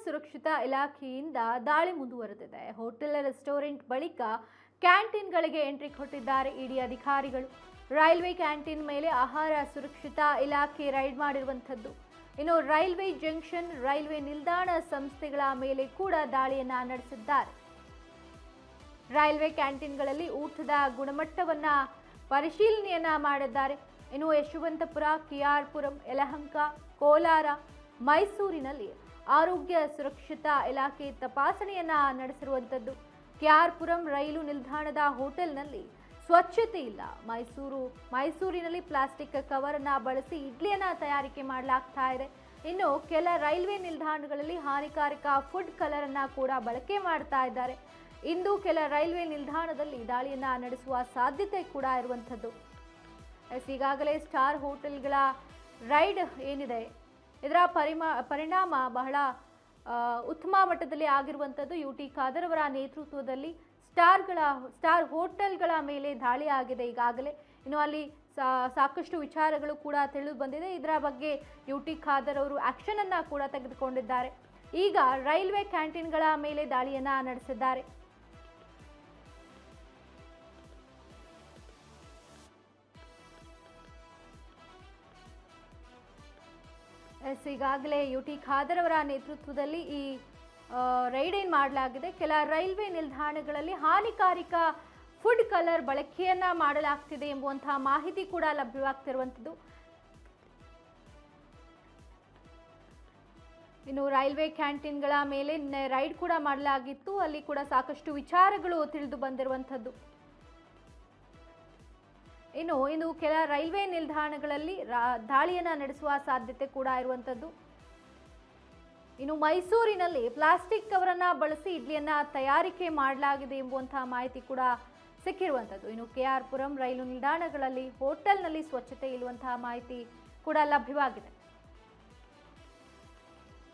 ಸುರಕ್ಷತಾ ಇಲಾಖೆಯಿಂದ ದಾಳಿ ಮುಂದುವರೆದಿದೆ. ಹೋಟೆಲ್ ರೆಸ್ಟೋರೆಂಟ್ ಬಳಿಕ ಕ್ಯಾಂಟೀನ್ಗಳಿಗೆ ಎಂಟ್ರಿ ಕೊಟ್ಟಿದ್ದಾರೆ ಇಡಿ ಅಧಿಕಾರಿಗಳು. ರೈಲ್ವೆ ಕ್ಯಾಂಟೀನ್ ಮೇಲೆ ಆಹಾರ ಸುರಕ್ಷತಾ ಇಲಾಖೆ ರೈಡ್ ಮಾಡಿರುವಂಥದ್ದು. ಇನ್ನು ರೈಲ್ವೆ ಜಂಕ್ಷನ್, ರೈಲ್ವೆ ನಿಲ್ದಾಣ ಸಂಸ್ಥೆಗಳ ಮೇಲೆ ಕೂಡ ದಾಳಿಯನ್ನ ನಡೆಸಿದ್ದಾರೆ. ರೈಲ್ವೆ ಕ್ಯಾಂಟೀನ್ಗಳಲ್ಲಿ ಊಟದ ಗುಣಮಟ್ಟವನ್ನ ಪರಿಶೀಲನೆಯನ್ನ ಮಾಡಿದ್ದಾರೆ. ಇನ್ನು ಯಶವಂತಪುರ, ಕೆಆರ್ಪುರಂ, ಯಲಹಂಕ, ಕೋಲಾರ, ಮೈಸೂರಿನಲ್ಲಿ ಆರೋಗ್ಯ ಸುರಕ್ಷತಾ ಇಲಾಖೆ ತಪಾಸಣೆಯನ್ನ ನಡೆಸಿರುವಂಥದ್ದು. ಕೆಆರ್ಪುರಂ ರೈಲು ನಿಲ್ದಾಣದ ಹೋಟೆಲ್ನಲ್ಲಿ ಸ್ವಚ್ಛತೆ ಇಲ್ಲ. ಮೈಸೂರಿನಲ್ಲಿ ಪ್ಲಾಸ್ಟಿಕ್ ಕವರ್ ಅನ್ನ ಬಳಸಿ ಇಡ್ಲಿಯನ್ನ ತಯಾರಿಕೆ ಮಾಡಲಾಗ್ತಾ ಇದೆ. ಇನ್ನು ಕೆಲ ರೈಲ್ವೆ ನಿಲ್ದಾಣಗಳಲ್ಲಿ ಹಾನಿಕಾರಕ ಫುಡ್ ಕಲರ್ ಅನ್ನ ಕೂಡ ಬಳಕೆ ಮಾಡ್ತಾ ಇದ್ದಾರೆ. ಇಂದು ಕೆಲ ರೈಲ್ವೆ ನಿಲ್ದಾಣದಲ್ಲಿ ದಾಳಿಯನ್ನ ನಡೆಸುವ ಸಾಧ್ಯತೆ ಕೂಡ ಇರುವಂಥದ್ದು. ಈಗಾಗಲೇ ಸ್ಟಾರ್ ಹೋಟೆಲ್ಗಳ ರೈಡ್ ಏನಿದೆ ಇದರ ಪರಿಣಾಮ ಬಹಳ ಉತ್ತಮ ಮಟ್ಟದಲ್ಲಿ ಆಗಿರುವಂಥದ್ದು. ಯುಟಿ ಖಾದರ್ ಅವರ ನೇತೃತ್ವದಲ್ಲಿ ಸ್ಟಾರ್ ಹೋಟೆಲ್ಗಳ ಮೇಲೆ ದಾಳಿ ಆಗಿದೆ ಈಗಾಗಲೇ. ಇನ್ನು ಅಲ್ಲಿ ಸಾಕಷ್ಟು ವಿಚಾರಗಳು ಕೂಡ ತಿಳಿದು ಬಂದಿದೆ. ಇದರ ಬಗ್ಗೆ ಯುಟಿ ಖಾದರ್ ಅವರು ಆಕ್ಷನ್ ಅನ್ನ ಕೂಡ ತೆಗೆದುಕೊಂಡಿದ್ದಾರೆ. ಈಗ ರೈಲ್ವೆ ಕ್ಯಾಂಟೀನ್ಗಳ ಮೇಲೆ ದಾಳಿಯನ್ನ ನಡೆಸಿದ್ದಾರೆ. ಈಗಾಗಲೇ ಯುಟಿ ಖಾದರ್ ಅವರ ನೇತೃತ್ವದಲ್ಲಿ ಈ ರೈಡ್ ಏನ್ ಮಾಡಲಾಗಿದೆ. ಕೆಲ ರೈಲ್ವೆ ನಿಲ್ದಾಣಗಳಲ್ಲಿ ಹಾನಿಕಾರಕ ಫುಡ್ ಕಲರ್ ಬಳಕೆಯನ್ನ ಮಾಡಲಾಗ್ತಿದೆ ಎಂಬುವಂತಹ ಮಾಹಿತಿ ಕೂಡ ಲಭ್ಯವಾಗ್ತಿರುವಂಥದ್ದು. ಇನ್ನು ರೈಲ್ವೆ ಕ್ಯಾಂಟೀನ್ಗಳ ಮೇಲೆ ರೈಡ್ ಕೂಡ ಮಾಡಲಾಗಿತ್ತು. ಅಲ್ಲಿ ಕೂಡ ಸಾಕಷ್ಟು ವಿಚಾರಗಳು ತಿಳಿದು ಬಂದಿರುವಂಥದ್ದು. ಇನ್ನು ಕೆಲ ರೈಲ್ವೆ ನಿಲ್ದಾಣಗಳಲ್ಲಿ ದಾಳಿಯನ್ನ ನಡೆಸುವ ಸಾಧ್ಯತೆ ಕೂಡ ಇರುವಂಥದ್ದು. ಇನ್ನು ಮೈಸೂರಿನಲ್ಲಿ ಪ್ಲಾಸ್ಟಿಕ್ ಕವರನ್ನ ಬಳಸಿ ಇಡ್ಲಿಯನ್ನ ತಯಾರಿಕೆ ಮಾಡಲಾಗಿದೆ ಎಂಬುವಂತಹ ಮಾಹಿತಿ ಕೂಡ ಸಿಕ್ಕಿರುವಂಥದ್ದು. ಇನ್ನು ಕೆಆರ್ಪುರಂ ರೈಲು ನಿಲ್ದಾಣಗಳಲ್ಲಿ ಹೋಟೆಲ್ನಲ್ಲಿ ಸ್ವಚ್ಛತೆ ಇರುವಂತಹ ಮಾಹಿತಿ ಕೂಡ ಲಭ್ಯವಾಗಿದೆ.